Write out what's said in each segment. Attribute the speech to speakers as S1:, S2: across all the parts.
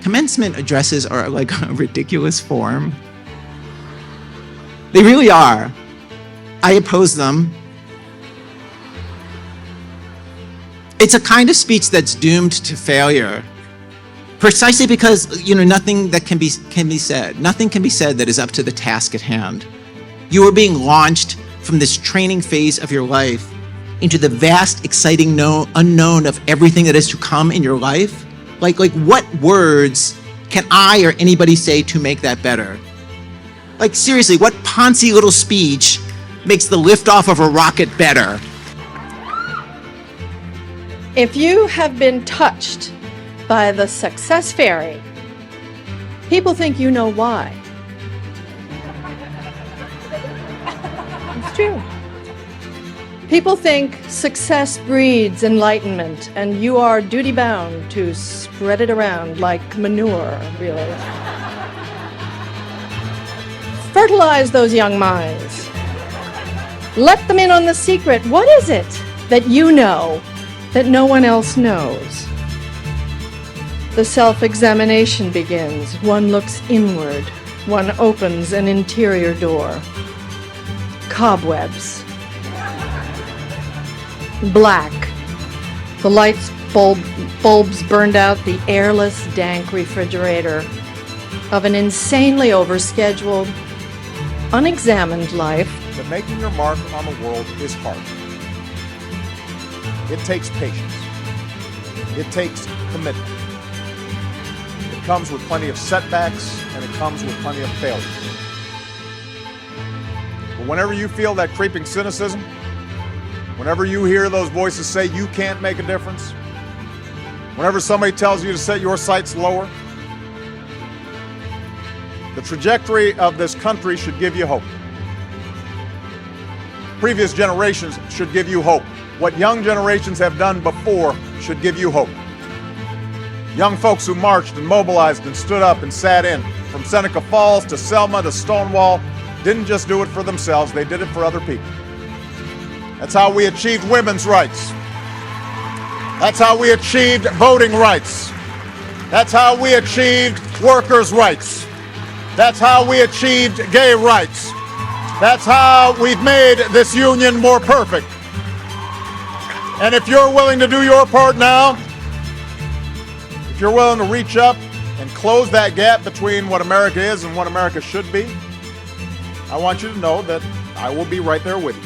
S1: commencement addresses are like a ridiculous form. They really are. I oppose them. It's a kind of speech that's doomed to failure, precisely because nothing that can be said. Nothing can be said that is up to the task at hand. You are being launched from this training phase of your life into the vast, exciting unknown of everything that is to come in your life. Like what words can I or anybody say to make that better? Like seriously, what poncy little speech makes the liftoff of a rocket better?
S2: If you have been touched by the success fairy, people think you know why. It's true. People think success breeds enlightenment, and you are duty-bound to spread it around like manure, really. Fertilize those young minds. Let them in on the secret. What is it that you know that no one else knows? The self-examination begins. One looks inward. One opens an interior door. Cobwebs. Black. The bulbs burned out the airless, dank refrigerator of an insanely overscheduled, unexamined life.
S3: That making your mark on the world is hard. It takes patience. It takes commitment. It comes with plenty of setbacks, and it comes with plenty of failures. But whenever you feel that creeping cynicism, whenever you hear those voices say you can't make a difference, whenever somebody tells you to set your sights lower, the trajectory of this country should give you hope. Previous generations should give you hope. What young generations have done before should give you hope. Young folks who marched and mobilized and stood up and sat in, from Seneca Falls to Selma to Stonewall, didn't just do it for themselves, they did it for other people. That's how we achieved women's rights. That's how we achieved voting rights. That's how we achieved workers' rights. That's how we achieved gay rights. That's how we've made this union more perfect. And if you're willing to do your part now, if you're willing to reach up and close that gap between what America is and what America should be, I want you to know that I will be right there with you.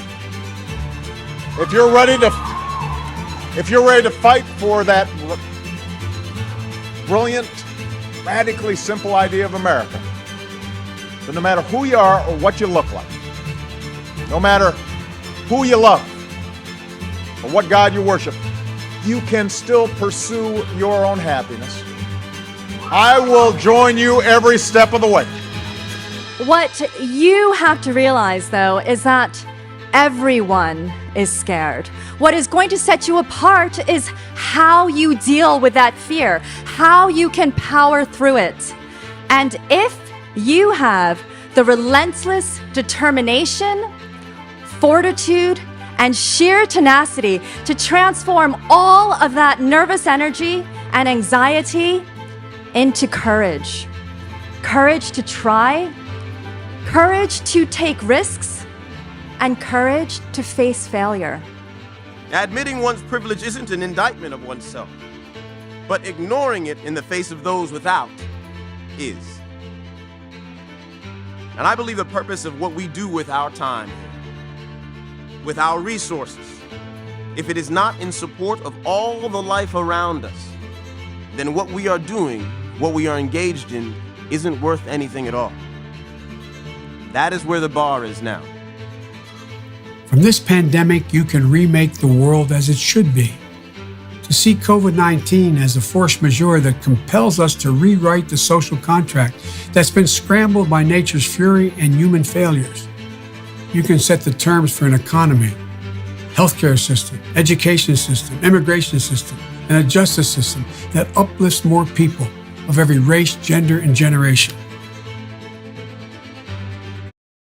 S3: If you're ready to fight for that brilliant, radically simple idea of America, then no matter who you are or what you look like, no matter who you love or what God you worship, you can still pursue your own happiness. I will join you every step of the way.
S4: What you have to realize, though, is that everyone is scared. What is going to set you apart is how you deal with that fear, how you can power through it. And if you have the relentless determination, fortitude, and sheer tenacity to transform all of that nervous energy and anxiety into courage. Courage to try, courage to take risks, and courage to face failure.
S5: Admitting one's privilege isn't an indictment of oneself, but ignoring it in the face of those without is. And I believe the purpose of what we do with our time, with our resources, if it is not in support of all the life around us, then what we are doing, what we are engaged in, isn't worth anything at all. That is where the bar is now.
S6: From this pandemic, you can remake the world as it should be. To see COVID-19 as a force majeure that compels us to rewrite the social contract that's been scrambled by nature's fury and human failures. You can set the terms for an economy, healthcare system, education system, immigration system, and a justice system that uplifts more people of every race, gender, and generation.